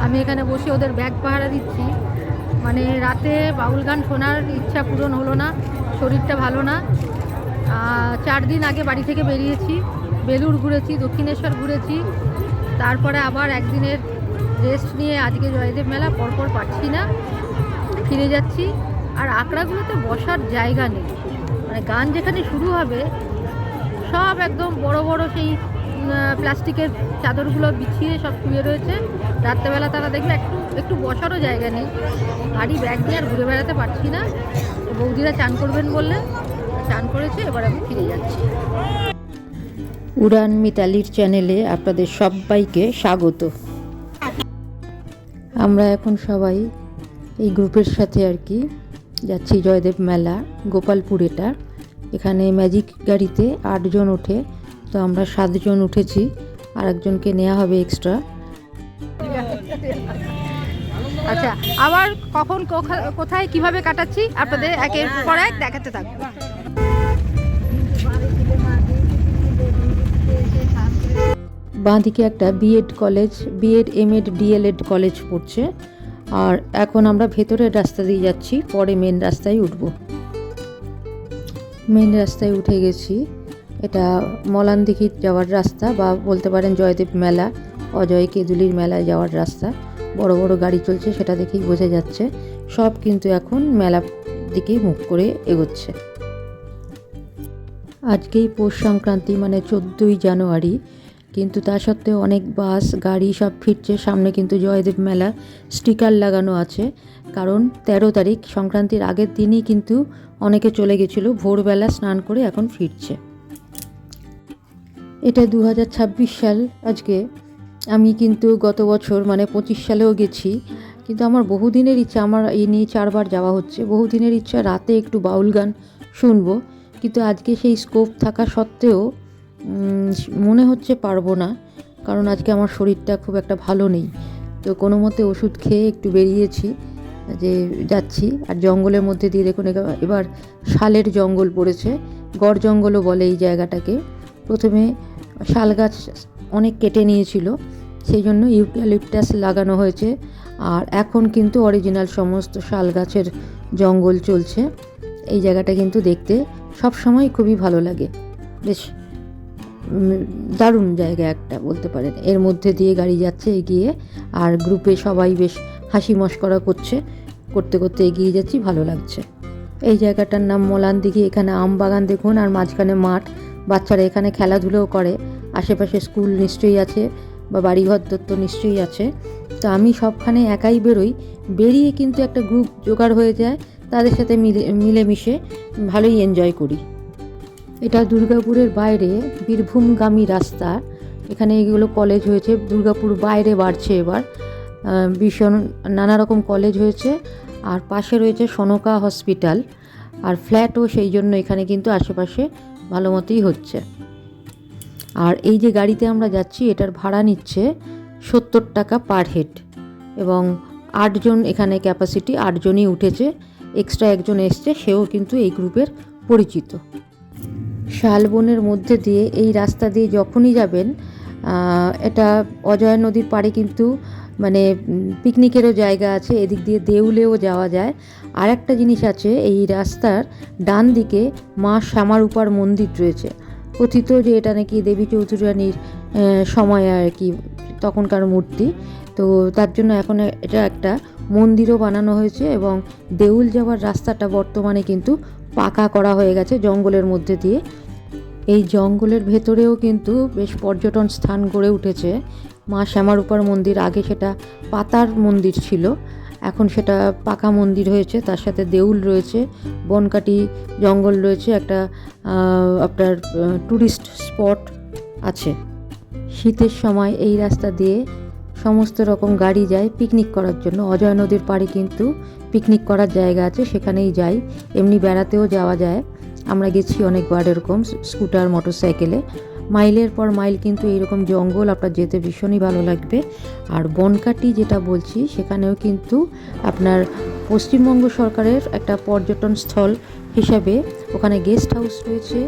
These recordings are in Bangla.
আমি এখানে বসে ওদের ব্যাগ পাহারা দিচ্ছি। মানে রাতে বাউল গান শোনার ইচ্ছা পূরণ হলো না, শরীরটা ভালো না। 4 দিন আগে বাড়ি থেকে বেরিয়েছি, বেলুড় ঘুরেছি, দক্ষিণেশ্বর ঘুরেছি, তারপরে আবার একদিনের রেস্ট নিয়ে আজকে জয়দেব মেলা। পরপর পাচ্ছি না, ফিরে যাচ্ছি। আর আঁকড়াগুলোতে বসার জায়গা নেই, মানে গান যেখানে শুরু হবে সব একদম বড় বড় সেই প্লাস্টিকের চাদরগুলো বিছিয়ে সব শুয়ে রয়েছে। রাত্রেবেলা তারা দেখবে একটু একটু বসারও জায়গা নেই। ভারী ব্যাগ নিয়ে আর ঘুরে বেড়াতে পারছি না। বৌদিরা চান করবেন বললে চান করেছে, এবার আমি ফিরে যাচ্ছি। উড়ান মিতালির চ্যানেলে আপনাদের সবাইকে স্বাগত। আমরা এখন সবাই এই গ্রুপের সাথে আর কি যাচ্ছি জয়দেব মেলা, গোপালপুর। এটা এখানে ম্যাজিক গাড়িতে 8 জন ওঠে, তো আমরা 7 জন উঠেছি, আর একজনকে নেওয়া হবে এক্সট্রা। আচ্ছা, আবার কখন কোথায় কিভাবে কাটাচ্ছি আপনাদের একের পর এক দেখাতে থাকবো। বাঁদিকে একটা BEd college, BEd MEd DElEd college পড়ছে। আর এখন আমরা ভেতরের রাস্তা দিয়ে যাচ্ছি, পরে মেন রাস্তায় উঠব। মেন রাস্তায় উঠে গেছি। এটা মলানদিঘি যাওয়ার রাস্তা, বা বলতে পারেন জয়দেব মেলা, অজয় কেঁদুলির মেলায় যাওয়ার রাস্তা। বড় বড় গাড়ি চলছে, সেটা দেখেই বোঝা যাচ্ছে। সব কিন্তু এখন মেলার দিকেই মুখ করে এগোচ্ছে। আজকেই পৌষ সংক্রান্তি, মানে 14ই জানুয়ারি, কিন্তু তা সত্ত্বেও অনেক বাস গাড়ি সব ফিরছে। সামনে কিন্তু জয়দেব মেলা স্টিকার লাগানো আছে, কারণ 13 তারিখ সংক্রান্তির আগের দিনই কিন্তু অনেকে চলে গেছিলো ভোরবেলা স্নান করে, এখন ফিরছে। এটা 2026 সাল আজকে। আমি কিন্তু গত বছর মানে 25 সালেও গেছি, কিন্তু আমার বহুদিনের ইচ্ছা, আমার এই নিয়ে 4 বার যাওয়া হচ্ছে, বহুদিনের ইচ্ছা রাতে একটু বাউল গান শুনবো। কিন্তু আজকে সেই স্কোপ থাকা সত্ত্বেও মনে হচ্ছে পারবো না, কারণ আজকে আমার শরীরটা খুব একটা ভালো নেই। তো কোনো মতে ওষুধ খেয়ে একটু বেরিয়েছি, যে যাচ্ছি। আর জঙ্গলের মধ্যে দিয়ে দেখুন, এবার শালের জঙ্গল পড়েছে, গড় জঙ্গলও বলে এই জায়গাটাকে। প্রথমে শাল গাছ অনেক কেটে নিয়েছিল, সেই জন্য ইউক্যালিপটাস লাগানো হয়েছে। আর এখন কিন্তু অরিজিনাল সমস্ত শাল গাছের জঙ্গল চলছে। এই জায়গাটা কিন্তু দেখতে সব সময় খুবই ভালো লাগে, বেশ দারুণ জায়গা একটা বলতে পারেন। এর মধ্যে দিয়ে গাড়ি যাচ্ছে এগিয়ে, আর গ্রুপে সবাই বেশ হাসি মশকরা করতে করতে এগিয়ে যাচ্ছি, ভালো লাগছে। এই জায়গাটার নাম মলানদিঘি। এখানে আম বাগান দেখুন, আর মাঝখানে মাঠ, বাচ্চারা এখানে খেলাধুলোও করে। আশেপাশে স্কুল নিশ্চয়ই আছে, বা বাড়িঘর দত্ত নিশ্চয়ই আছে। তো আমি সবখানে একাই বেরোই, বেরিয়ে কিন্তু একটা গ্রুপ জোগাড় হয়ে যায়, তাদের সাথে মিলেমিশে ভালোই এনজয় করি। এটা দুর্গাপুরের বাইরে বীরভূমগামী রাস্তা। এখানে এগুলো কলেজ হয়েছে, দুর্গাপুর বাইরে বাড়ছে এবার, ভীষণ নানা রকম কলেজ হয়েছে। আর পাশে রয়েছে সনকা হসপিটাল, আর ফ্ল্যাটও সেই জন্য এখানে কিন্তু আশেপাশে ভালো মতোই হচ্ছে। আর এই যে গাড়িতে আমরা যাচ্ছি, এটার ভাড়া নিচ্ছে 70 টাকা পার হেড, এবং 8 জন এখানে ক্যাপাসিটি, 8 জনই উঠেছে। এক্সট্রা একজন এসছে, সেও কিন্তু এই গ্রুপের পরিচিত। শালবনের মধ্যে দিয়ে এই রাস্তা দিয়ে যখনই যাবেন, এটা অজয় নদীর পাড়ে কিন্তু মানে পিকনিকেরও জায়গা আছে, এদিক দিয়ে দেউলেও যাওয়া যায়। আর একটা জিনিস আছে, এই রাস্তার ডান দিকে মা শ্যামারূপার মন্দির রয়েছে। কথিত যে এটা নাকি দেবী চৌধুরানীর সময় আর কি, তখনকার মূর্তি। তো তার জন্য এখন এটা একটা মন্দিরও বানানো হয়েছে, এবং দেউল যাওয়ার রাস্তাটা বর্তমানে কিন্তু পাকা করা হয়ে গেছে জঙ্গলের মধ্যে দিয়ে। এই জঙ্গলের ভেতরেও কিন্তু বেশ পর্যটন স্থান গড়ে উঠেছে। মা শ্যামারূপার মন্দির, আগে সেটা পাতার মন্দির ছিল, এখন সেটা পাকা মন্দির হয়েছে। তার সাথে দেউল রয়েছে, বনকাটি জঙ্গল রয়েছে, একটা আপনার ট্যুরিস্ট স্পট আছে। শীতের সময় এই রাস্তা দিয়ে সমস্ত রকম গাড়ি যায় পিকনিক করার জন্য। অজয় নদীর পাড়ে কিন্তু পিকনিক করার জায়গা আছে, সেখানেই যাই। এমনি বেড়াতেও যাওয়া যায়, আমরা গেছি অনেকবার এরকম স্কুটার মোটরসাইকেলে। মাইলের পর মাইল কিন্তু এইরকম জঙ্গল, আপনার যেতে ভীষণই ভালো লাগবে। আর বনকাটি যেটা বলছি, সেখানেও কিন্তু আপনার পশ্চিমবঙ্গ সরকারের একটা পর্যটন স্থল হিসাবে ওখানে গেস্ট হাউস রয়েছে,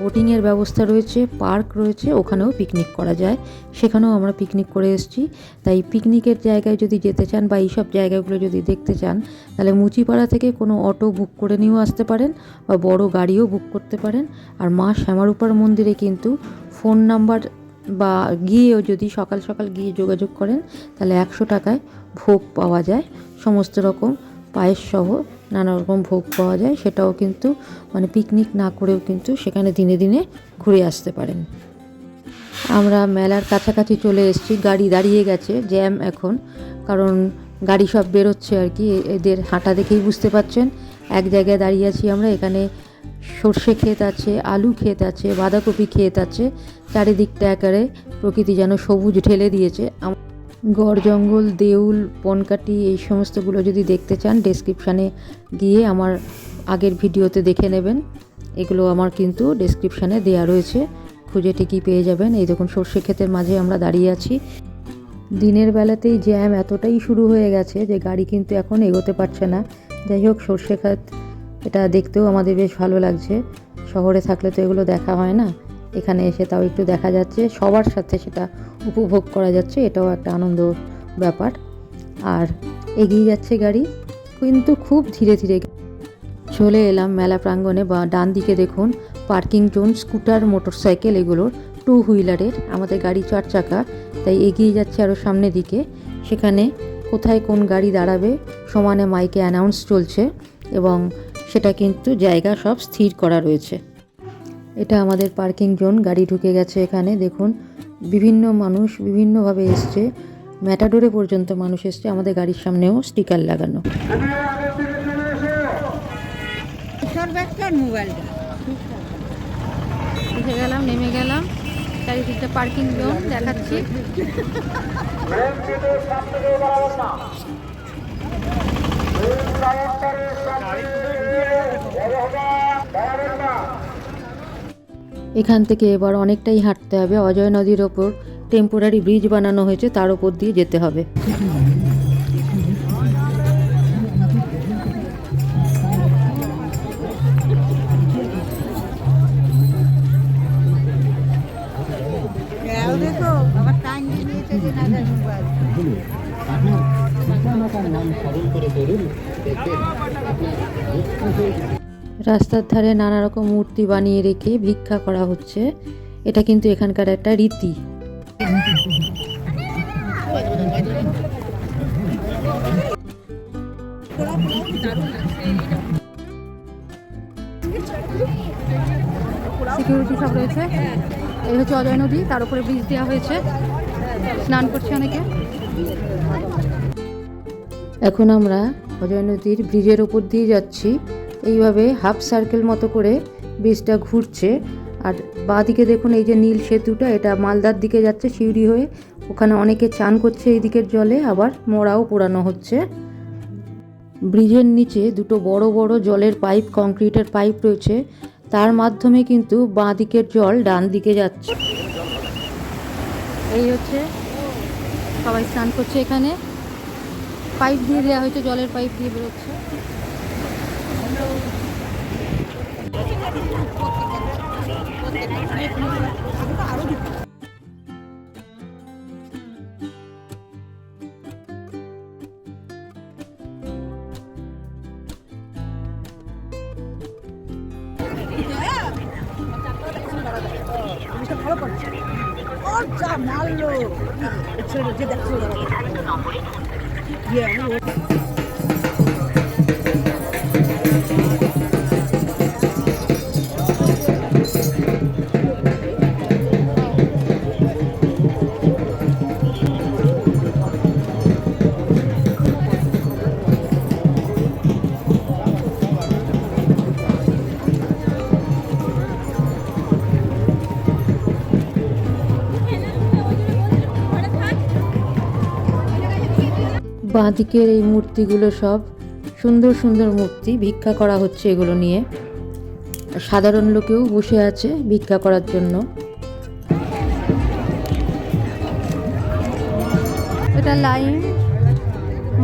বোটিংয়ের ব্যবস্থা রয়েছে, পার্ক রয়েছে, ওখানেও পিকনিক করা যায়। সেখানেও আমরা পিকনিক করে এসেছি। তাই পিকনিকের জায়গায় যদি যেতে চান বা এইসব জায়গাগুলো যদি দেখতে চান, তাহলে মুচিপাড়া থেকে কোনো অটো বুক করে নিয়েও আসতে পারেন বা বড় গাড়িও বুক করতে পারেন। আর মা শ্যামারূপার মন্দিরে কিন্তু ফোন নাম্বার বা গিয়েও যদি সকাল সকাল গিয়ে যোগাযোগ করেন, তাহলে 100 টাকায় ভোগ পাওয়া যায়। সমস্ত রকম পায়েস সহ নানা রকম ভোগ পাওয়া যায়। সেটাও কিন্তু মানে পিকনিক না করেও কিন্তু সেখানে দিনে দিনে ঘুরে আসতে পারেন। আমরা মেলার কাছাকাছি চলে এসেছি, গাড়ি দাঁড়িয়ে গেছে, জ্যাম এখন, কারণ গাড়ি সব বেরোচ্ছে আর কি। এদের হাঁটা দেখেই বুঝতে পারছেন। এক জায়গায় দাঁড়িয়ে আছি আমরা, এখানে সর্ষে ক্ষেত আছে, আলু ক্ষেত আছে, বাঁধাকপি ক্ষেত আছে, চারিদিকটা একেবারে প্রকৃতি যেন সবুজ ঢেলে দিয়েছে। গড় জঙ্গল, দেউল, বনকাটি এই সমস্তগুলো যদি দেখতে চান, ডেসক্রিপশানে গিয়ে আমার আগের ভিডিওতে দেখে নেবেন। এগুলো আমার কিন্তু ডেসক্রিপশানে দেয়া রয়েছে, খুঁজে ঠিকই পেয়ে যাবেন। এই দেখুন সর্ষে ক্ষেতের মাঝে আমরা দাঁড়িয়ে আছি। দিনের বেলাতেই জ্যাম এতটাই শুরু হয়ে গেছে যে গাড়ি কিন্তু এখন এগোতে পারছে না। যাই হোক, সর্ষে ক্ষেত এটা দেখতেও আমাদের বেশ ভালো লাগছে। শহরে থাকলে তো এগুলো দেখা হয় না, এখানে এসে তাও একটু দেখা যাচ্ছে, সবার সাথে সেটা উপভোগ করা যাচ্ছে, এটাও একটা আনন্দ ব্যাপার। আর এগিয়ে যাচ্ছে গাড়ি, কিন্তু খুব ধীরে ধীরে। চলে এলাম মেলা প্রাঙ্গণে। বা ডান দিকে দেখুন পার্কিং জোন, স্কুটার, মোটরসাইকেল এগুলোর, 2 হুইলারের। আমাদের গাড়ি 4 চাকা, তাই এগিয়ে যাচ্ছে আরও সামনের দিকে। সেখানে কোথায় কোন গাড়ি দাঁড়াবে সমানে মাইকে অ্যানাউন্স চলছে, এবং সেটা কিন্তু জায়গা সব স্থির করা রয়েছে। এটা আমাদের পার্কিং জোন, গাড়ি ঢুকে গেছে এখানে। দেখুন বিভিন্ন মানুষ বিভিন্নভাবে এসছে, ম্যাটাডোরে পর্যন্ত মানুষ এসছে। আমাদের গাড়ির সামনেও স্টিকার লাগানো। উঠে গেলাম, নেমে গেলাম, চারিদিকটা পার্কিং জোন দেখাচ্ছি। এখান থেকে এবার অনেকটাই হাঁটতে হবে। অজয় নদীর ওপর টেম্পোরারি ব্রিজ বানানো হয়েছে, তার ওপর দিয়ে যেতে হবে। রাস্তার ধারে নানা রকম মূর্তি বানিয়ে রেখে ভিক্ষা করা হচ্ছে। এটা কিন্তু এখানকার একটা রীতি। সিকিউরিটি সব রয়েছে। এই হচ্ছে অজয় নদী, তার উপরে ব্রিজ দেওয়া হয়েছে, স্নান করছে অনেকে। এখন আমরা অজয় নদীর ব্রিজের ওপর দিয়ে যাচ্ছি। এইভাবে হাফ সার্কেল মতো করে ব্রিজটা ঘুরছে। আর বাঁদিকে দেখুন এই যে নীল সেতুটা, এটা মালদার দিকে যাচ্ছে সিউড়ি হয়ে। ওখানে অনেকে চান করছে এই দিকের জলে, আবার মোড়াও পোড়ানো হচ্ছে। ব্রিজের নিচে দুটো বড় বড় জলের পাইপ, কংক্রিটের পাইপ রয়েছে, তার মাধ্যমে কিন্তু বাঁ দিকের জল ডান দিকে যাচ্ছে। এই হচ্ছে সবাই স্নান করছে এখানে, পাইপ দিয়ে দেওয়া হয়েছে, জলের পাইপ দিয়ে বেরোচ্ছে। বাঁ দিকের এই মূর্তিগুলো সব সুন্দর সুন্দর মূর্তি, ভিক্ষা করা হচ্ছে এগুলো নিয়ে। সাধারণ লোকেও বসে আছে ভিক্ষা করার জন্য। এটা লাইন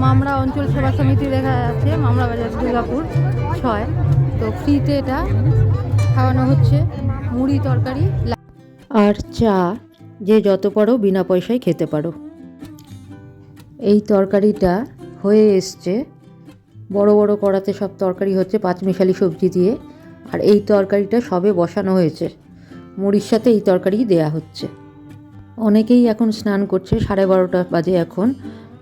মামরা অঞ্চল সেবা সমিতি দেখা যাচ্ছে, মামরা বাজার, দুর্গাপুর 6। তো ফ্রিতে এটা খাওয়ানো হচ্ছে। মুড়ি তরকারি আর চা, যে যত পারো বিনা পয়সায় খেতে পারো। এই তরকারিটা হয়ে এসছে, বড় বড় কড়াতে সব তরকারি হচ্ছে পাঁচমিশালি সবজি দিয়ে। আর এই তরকারিটা সবে বসানো হয়েছে, মুড়ির সাথে এই তরকারি দেয়া হচ্ছে। অনেকেই এখন স্নান করছে, 12:30 বাজে এখন।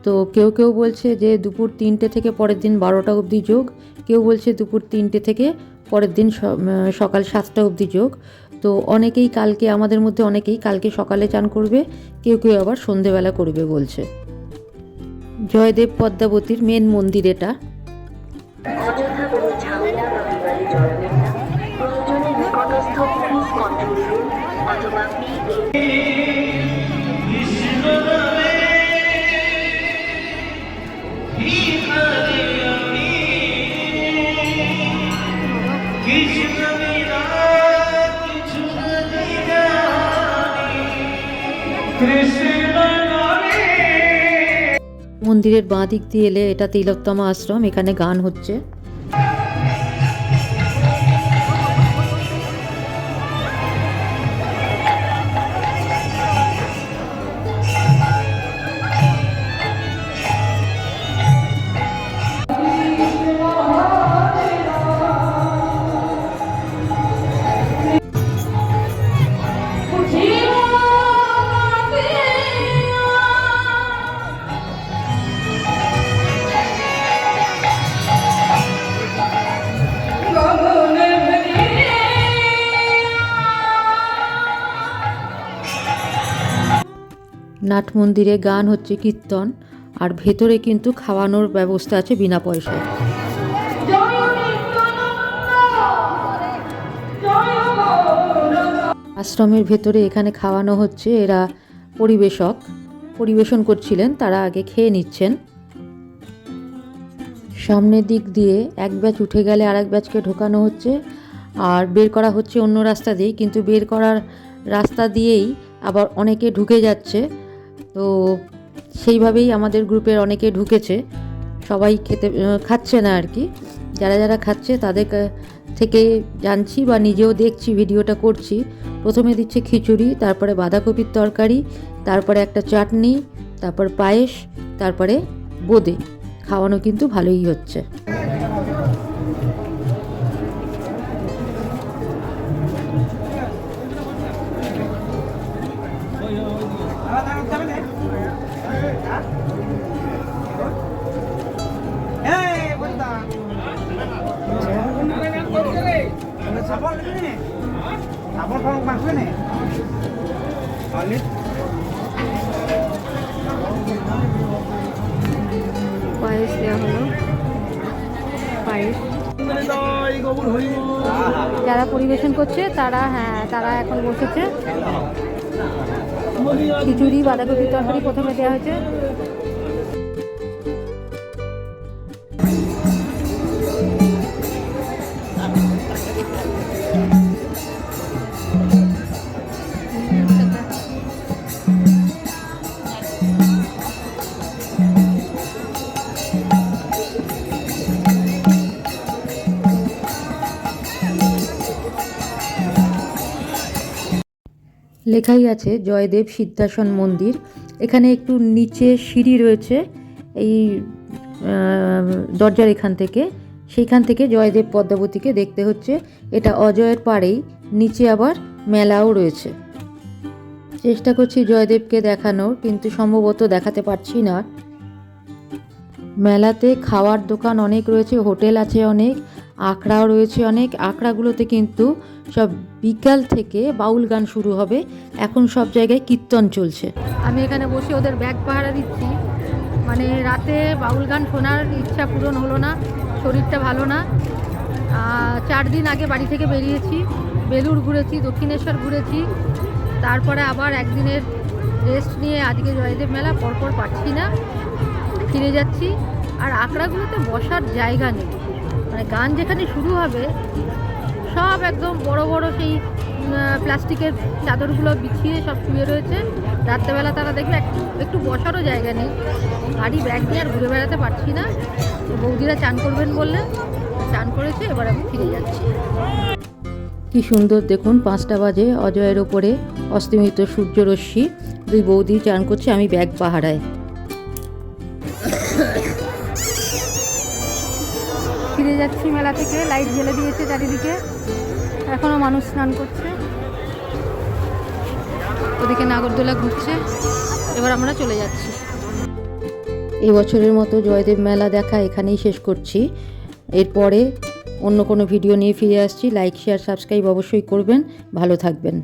তো কেউ কেউ বলছে যে দুপুর 3টে থেকে পরের দিন 12টা অবধি যোগ, কেউ বলছে দুপুর 3টে থেকে পরের দিন সকাল 7টা অবধি যোগ। তো অনেকেই কালকে, আমাদের মধ্যে অনেকেই কালকে সকালে চান করবে, কেউ কেউ আবার সন্ধেবেলা করবে বলছে। জয়দেব পদ্মাবতীর মেন মন্দির এটা। অযথা কোনো ঝামেলা বা বিবাদে জড়াবেন না। প্রয়োজনে নিকটস্থ পুলিশ কন্ট্রোল রুম অথবা মন্দিরের বাঁ দিক দিয়ে এলে এটা তিলোত্তমা আশ্রম, এখানে গান হচ্ছে। নাট মন্দিরে গান হচ্ছে, কীর্তন, আর ভেতরে কিন্তু খাওয়ানোর ব্যবস্থা আছে বিনা পয়সায়। আশ্রমের ভেতরে এখানে খাওয়ানো হচ্ছে, এরা পরিবেশন করছিলেন, তারা আগে খেয়ে নিচ্ছেন। সামনের দিক দিয়ে এক ব্যাচ উঠে গেলে আর এক ব্যাচকে ঢোকানো হচ্ছে, আর বের করা হচ্ছে অন্য রাস্তা দিয়েই, কিন্তু বের করার রাস্তা দিয়েই আবার অনেকে ঢুকে যাচ্ছে। তো সেইভাবেই আমাদের গ্রুপের অনেকে ঢুকেছে, সবাই খাচ্ছে না আর কি। যারা যারা খাচ্ছে তাদের থেকে জানছি বা নিজেও দেখছি, ভিডিওটা করছি। প্রথমে দিচ্ছে খিচুড়ি, তারপরে বাঁধাকপির তরকারি, তারপরে একটা চাটনি, তারপর পায়েস, তারপরে বোঁদে। খাওয়ানো কিন্তু ভালোই হচ্ছে। পায়েস দেওয়া হলো, পায়েস। যারা পরিবেশন করছে তারা এখন বসেছে। খিচুড়ি বাঁধাকপির তরকারি প্রথমে দেওয়া হয়েছে। লেখাই আছে জয়দেব সিদ্ধাসন মন্দির। এখানে একটু নিচে সিঁড়ি রয়েছে, এই দরজার এখান থেকে, সেইখান থেকে জয়দেব পদ্মাবতীকে দেখতে হচ্ছে। এটা অজয়ের পাড়েই, নিচে আবার মেলাও রয়েছে। চেষ্টা করছি জয়দেবকে দেখানোর, কিন্তু সম্ভবত দেখাতে পারছি না। মেলাতে খাওয়ার দোকান অনেক রয়েছে, হোটেল আছে অনেক, আখড়াও রয়েছে অনেক। আখড়াগুলোতে কিন্তু সব বিকাল থেকে বাউল গান শুরু হবে, এখন সব জায়গায় কীর্তন চলছে। আমি এখানে বসে ওদের ব্যাগ পাহারা দিচ্ছি। মানে রাতে বাউল গান শোনার ইচ্ছা পূরণ হলো না, শরীরটা ভালো না। 4 দিন আগে বাড়ি থেকে বেরিয়েছি, বেলুড় ঘুরেছি, দক্ষিণেশ্বর ঘুরেছি, তারপরে আবার একদিনের রেস্ট নিয়ে আজকে জয়দেব মেলা, পরপর পাচ্ছি না, ফিরে যাচ্ছি। আর আখড়াগুলোতে বসার জায়গা নেই, মানে গান যেখানে শুরু হবে সব একদম বড় বড় সেই প্লাস্টিকের চাদরগুলো বিছিয়ে সব শুয়ে রয়েছে। রাত্রেবেলা তারা দেখবে একটু বসারও জায়গা নেই। ভারী ব্যাগ নিয়ে আর ঘুরে বেড়াতে পারছি না। বৌদিরা চান করবেন বললে চান করেছে, এবার আমি ফিরে যাচ্ছি। কি সুন্দর দেখুন, 5টা বাজে, অজয়ের ওপরে অস্তমিত সূর্যরশ্মি, দুই বৌদি চান করছে, আমি ব্যাগ পাহারায়। ফিরে যাচ্ছি মেলা থেকে, লাইট জ্বেলে দিয়েছে চারিদিকে, এখনো মানুষ স্নান করছে, ওদিকে নাগরদোলা ঘুরছে। এবার আমরা চলে যাচ্ছি। এবছরের মতো জয়দেব মেলা দেখা এখানেই শেষ করছি। এরপরে অন্য কোনো ভিডিও নিয়ে ফিরে আসছি। লাইক, শেয়ার, সাবস্ক্রাইব অবশ্যই করবেন। ভালো থাকবেন।